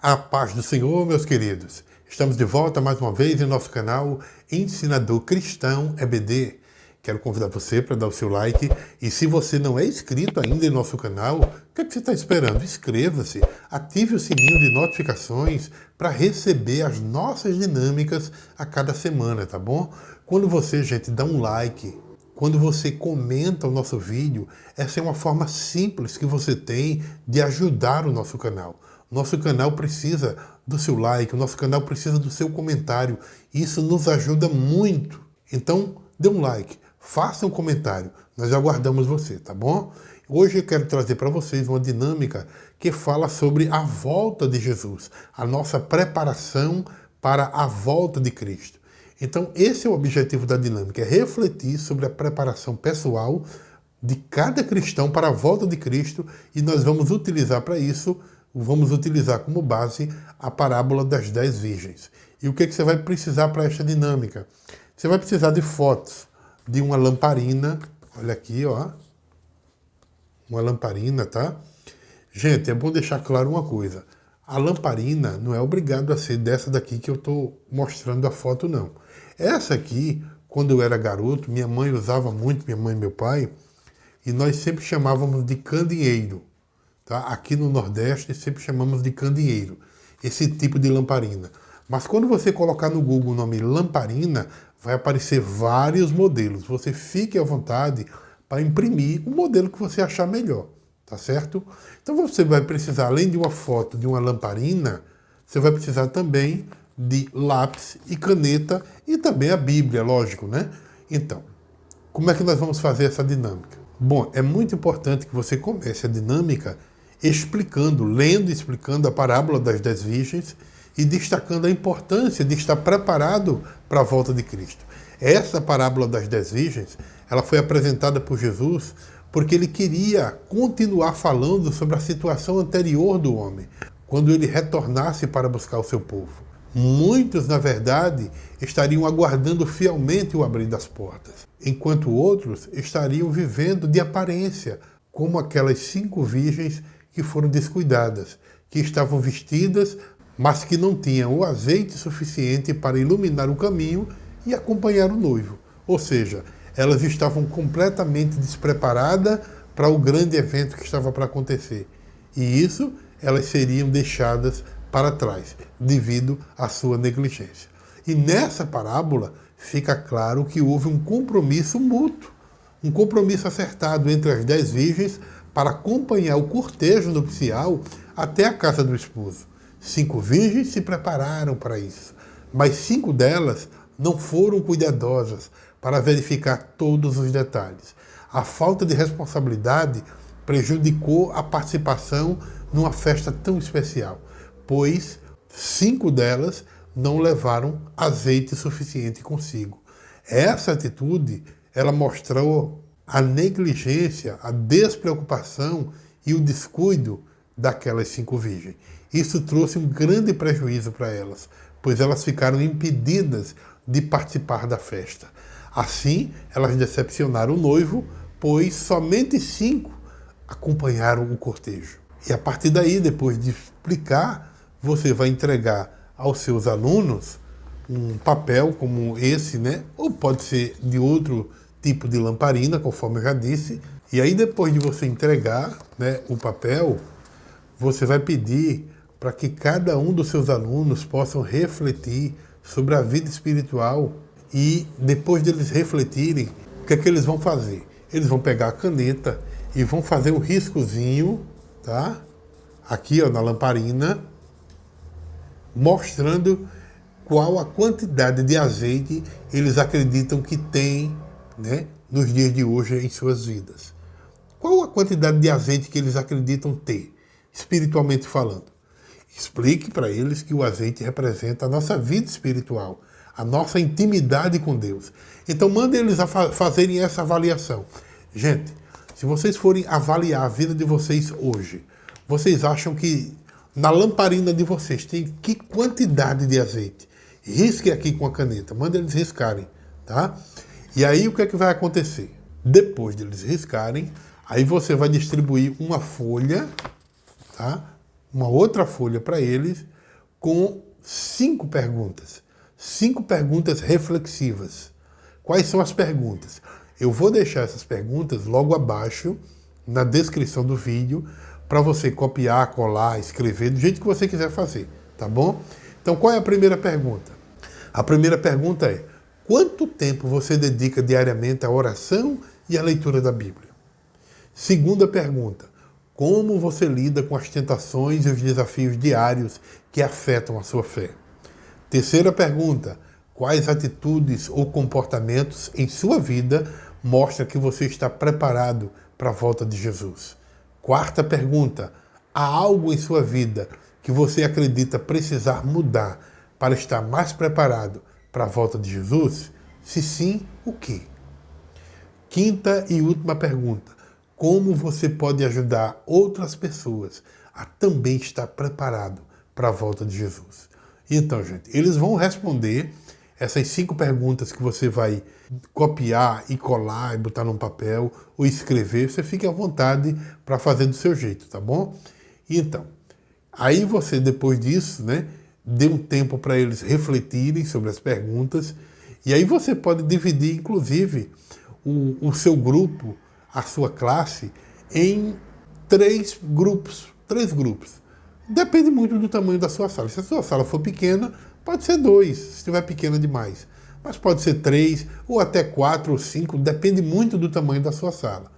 A paz do Senhor, meus queridos. Estamos de volta mais uma vez em nosso canal Ensinador Cristão EBD. Quero convidar você para dar o seu like. E se você não é inscrito ainda em nosso canal, o que você está esperando? Inscreva-se, ative o sininho de notificações para receber as nossas dinâmicas a cada semana, tá bom? Quando você, gente, dá um like, quando você comenta o nosso vídeo, essa é uma forma simples que você tem de ajudar o nosso canal. Nosso canal precisa do seu like, o nosso canal precisa do seu comentário. Isso nos ajuda muito. Então, dê um like, faça um comentário. Nós aguardamos você, tá bom? Hoje eu quero trazer para vocês uma dinâmica que fala sobre a volta de Jesus, a nossa preparação para a volta de Cristo. Então, esse é o objetivo da dinâmica, é refletir sobre a preparação pessoal de cada cristão para a volta de Cristo, e nós vamos utilizar para isso, vamos utilizar como base a parábola das 10 virgens. E o que você vai precisar para esta dinâmica? Você vai precisar de fotos de uma lamparina, olha aqui, ó, uma lamparina, tá? Gente, é bom deixar claro uma coisa, a lamparina não é obrigado a ser dessa daqui que eu estou mostrando a foto, não. Essa aqui, quando eu era garoto, minha mãe usava muito, minha mãe e meu pai, e nós sempre chamávamos de candeeiro. Tá? Aqui no Nordeste sempre chamamos de candeeiro, esse tipo de lamparina. Mas quando você colocar no Google o nome lamparina, vai aparecer vários modelos. Você fique à vontade para imprimir o modelo que você achar melhor, tá certo? Então você vai precisar, além de uma foto de uma lamparina, você vai precisar também de lápis e caneta e também a Bíblia, lógico, né? Então, como é que nós vamos fazer essa dinâmica? Bom, é muito importante que você comece a dinâmica explicando, lendo e explicando a parábola das 10 virgens e destacando a importância de estar preparado para a volta de Cristo. Essa parábola das 10 virgens, ela foi apresentada por Jesus porque ele queria continuar falando sobre a situação anterior do homem, quando ele retornasse para buscar o seu povo. Muitos, na verdade, estariam aguardando fielmente o abrir das portas, enquanto outros estariam vivendo de aparência, como aquelas 5 virgens que foram descuidadas, que estavam vestidas, mas que não tinham o azeite suficiente para iluminar o caminho e acompanhar o noivo. Ou seja, elas estavam completamente despreparadas para o grande evento que estava para acontecer. E isso, elas seriam deixadas para trás, devido à sua negligência. E nessa parábola fica claro que houve um compromisso mútuo, um compromisso acertado entre as 10 virgens para acompanhar o cortejo nupcial até a casa do esposo. 5 virgens se prepararam para isso, mas 5 delas não foram cuidadosas para verificar todos os detalhes. A falta de responsabilidade prejudicou a participação numa festa tão especial, pois 5 delas não levaram azeite suficiente consigo. Essa atitude, ela mostrou a negligência, a despreocupação e o descuido daquelas 5 virgens. Isso trouxe um grande prejuízo para elas, pois elas ficaram impedidas de participar da festa. Assim, elas decepcionaram o noivo, pois somente 5 acompanharam o cortejo. E a partir daí, depois de explicar, você vai entregar aos seus alunos um papel como esse, né? Ou pode ser de outro tipo de lamparina, conforme eu já disse. E aí, depois de você entregar, né, o papel, você vai pedir para que cada um dos seus alunos possam refletir sobre a vida espiritual. E depois deles refletirem, o que é que eles vão fazer? Eles vão pegar a caneta e vão fazer um riscozinho, tá? Aqui, ó, na lamparina, mostrando qual a quantidade de azeite eles acreditam que tem, né, nos dias de hoje em suas vidas. Qual a quantidade de azeite que eles acreditam ter, espiritualmente falando? Explique para eles que o azeite representa a nossa vida espiritual, a nossa intimidade com Deus. Então mande eles a fazerem essa avaliação. Gente, se vocês forem avaliar a vida de vocês hoje, vocês acham que na lamparina de vocês tem que quantidade de azeite? Risque aqui com a caneta, manda eles riscarem, tá? E aí o que é que vai acontecer? Depois de eles riscarem, aí você vai distribuir uma folha, tá? uma outra folha para eles com 5 perguntas. 5 perguntas reflexivas. Quais são as perguntas? Eu vou deixar essas perguntas logo abaixo, na descrição do vídeo, para você copiar, colar, escrever, do jeito que você quiser fazer, tá bom? Então, qual é a primeira pergunta? A primeira pergunta é: quanto tempo você dedica diariamente à oração e à leitura da Bíblia? Segunda pergunta: como você lida com as tentações e os desafios diários que afetam a sua fé? Terceira pergunta: quais atitudes ou comportamentos em sua vida mostram que você está preparado para a volta de Jesus? Quarta pergunta: há algo em sua vida que você acredita precisar mudar para estar mais preparado para a volta de Jesus? Se sim, o quê? Quinta e última pergunta: como você pode ajudar outras pessoas a também estar preparado para a volta de Jesus? Então, gente, eles vão responder essas 5 perguntas que você vai copiar e colar e botar num papel ou escrever. Você fique à vontade para fazer do seu jeito, tá bom? Então, aí você, depois disso, né, dê um tempo para eles refletirem sobre as perguntas. E aí você pode dividir, inclusive, o seu grupo, a sua classe, em 3 grupos. 3 grupos. Depende muito do tamanho da sua sala. Se a sua sala for pequena, pode ser 2, se estiver pequena demais. Mas pode ser 3, ou até 4 ou 5, depende muito do tamanho da sua sala.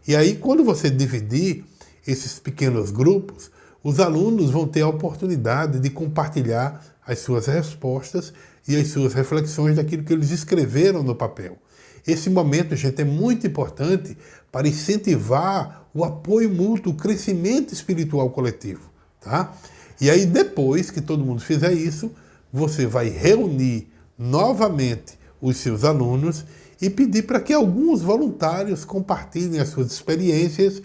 E aí, quando você dividir esses pequenos grupos, os alunos vão ter a oportunidade de compartilhar as suas respostas e as suas reflexões daquilo que eles escreveram no papel. Esse momento, gente, é muito importante para incentivar o apoio mútuo, o crescimento espiritual coletivo. Tá? E aí, depois que todo mundo fizer isso, você vai reunir novamente os seus alunos e pedir para que alguns voluntários compartilhem as suas experiências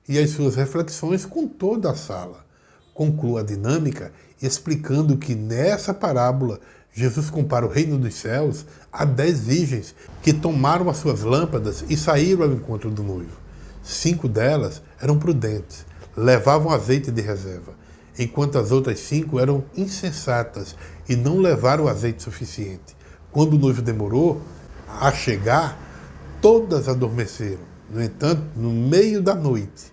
e as suas reflexões com toda a sala. Conclua a dinâmica explicando que nessa parábola Jesus compara o reino dos céus a 10 virgens que tomaram as suas lâmpadas e saíram ao encontro do noivo. 5 delas eram prudentes, levavam azeite de reserva, enquanto as outras 5 eram insensatas e não levaram azeite suficiente. Quando o noivo demorou a chegar, todas adormeceram. No entanto, no meio da noite,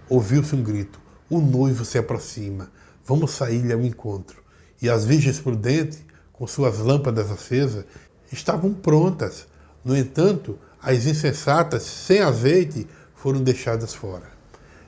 ouviu-se um grito: o noivo se aproxima, vamos sair-lhe ao encontro. E as virgens prudentes, com suas lâmpadas acesas, estavam prontas. No entanto, as insensatas, sem azeite, foram deixadas fora.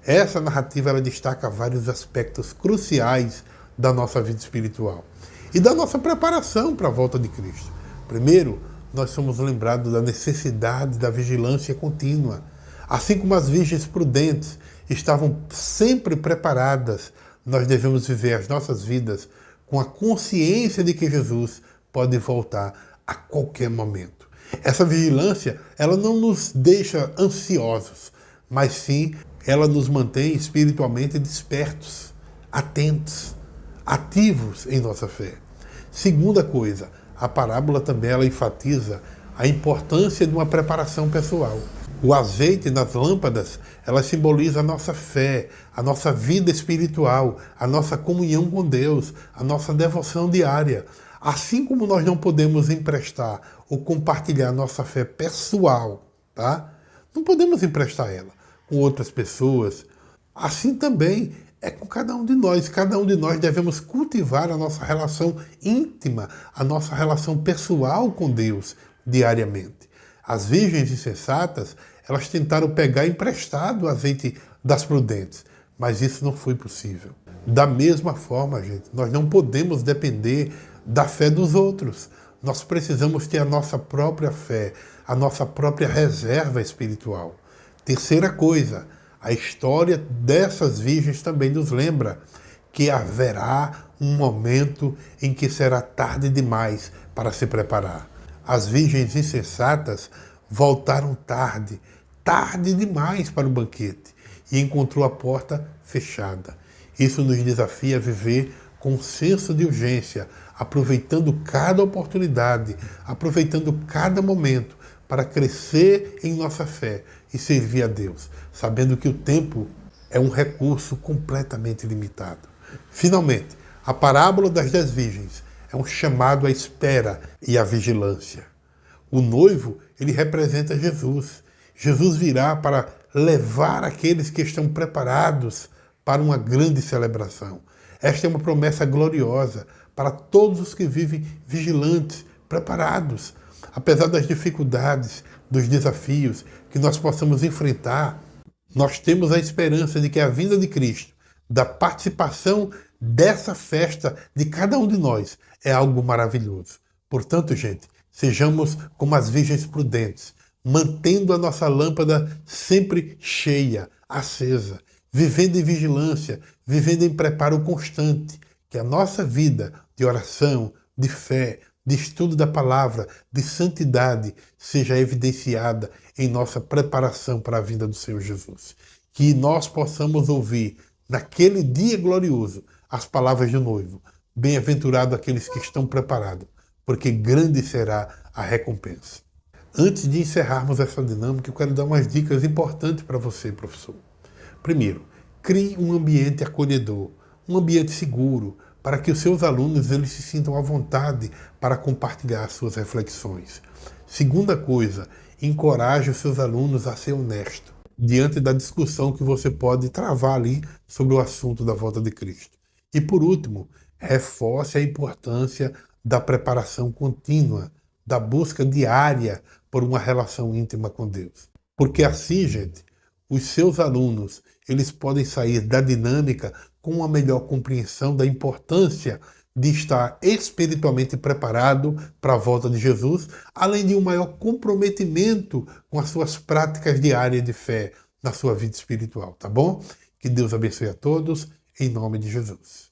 Essa narrativa ela destaca vários aspectos cruciais da nossa vida espiritual e da nossa preparação para a volta de Cristo. Primeiro, nós somos lembrados da necessidade da vigilância contínua. Assim como as virgens prudentes estavam sempre preparadas, nós devemos viver as nossas vidas com a consciência de que Jesus pode voltar a qualquer momento. Essa vigilância, ela não nos deixa ansiosos, mas sim ela nos mantém espiritualmente despertos, atentos, ativos em nossa fé. Segunda coisa, a parábola também ela enfatiza a importância de uma preparação pessoal. O azeite nas lâmpadas, ela simboliza a nossa fé, a nossa vida espiritual, a nossa comunhão com Deus, a nossa devoção diária. Assim como nós não podemos emprestar ou compartilhar nossa fé pessoal, tá? Não podemos emprestar ela com outras pessoas. Assim também é com cada um de nós. Cada um de nós devemos cultivar a nossa relação íntima, a nossa relação pessoal com Deus diariamente. As virgens insensatas, elas tentaram pegar emprestado o azeite das prudentes, mas isso não foi possível. Da mesma forma, gente, nós não podemos depender da fé dos outros. Nós precisamos ter a nossa própria fé, a nossa própria reserva espiritual. Terceira coisa, a história dessas virgens também nos lembra que haverá um momento em que será tarde demais para se preparar. As virgens insensatas voltaram tarde demais para o banquete e encontrou a porta fechada. Isso nos desafia a viver com senso de urgência, aproveitando cada oportunidade, aproveitando cada momento para crescer em nossa fé e servir a Deus, sabendo que o tempo é um recurso completamente limitado. Finalmente, a parábola das 10 virgens é um chamado à espera e à vigilância. O noivo, ele representa Jesus. Jesus virá para levar aqueles que estão preparados para uma grande celebração. Esta é uma promessa gloriosa para todos os que vivem vigilantes, preparados. Apesar das dificuldades, dos desafios que nós possamos enfrentar, nós temos a esperança de que a vinda de Cristo, da participação dessa festa de cada um de nós, é algo maravilhoso. Portanto, gente, sejamos como as virgens prudentes, mantendo a nossa lâmpada sempre cheia, acesa, vivendo em vigilância, vivendo em preparo constante, que a nossa vida de oração, de fé, de estudo da palavra, de santidade, seja evidenciada em nossa preparação para a vinda do Senhor Jesus. Que nós possamos ouvir, naquele dia glorioso, as palavras do noivo. Bem-aventurado aqueles que estão preparados, porque grande será a recompensa. Antes de encerrarmos essa dinâmica, eu quero dar umas dicas importantes para você, professor. Primeiro, crie um ambiente acolhedor, um ambiente seguro, para que os seus alunos eles se sintam à vontade para compartilhar suas reflexões. Segunda coisa, encoraje os seus alunos a ser honestos diante da discussão que você pode travar ali sobre o assunto da volta de Cristo. E por último, reforce a importância da preparação contínua, da busca diária por uma relação íntima com Deus. Porque assim, gente, os seus alunos, eles podem sair da dinâmica com uma melhor compreensão da importância de estar espiritualmente preparado para a volta de Jesus, além de um maior comprometimento com as suas práticas diárias de fé na sua vida espiritual, tá bom? Que Deus abençoe a todos, em nome de Jesus.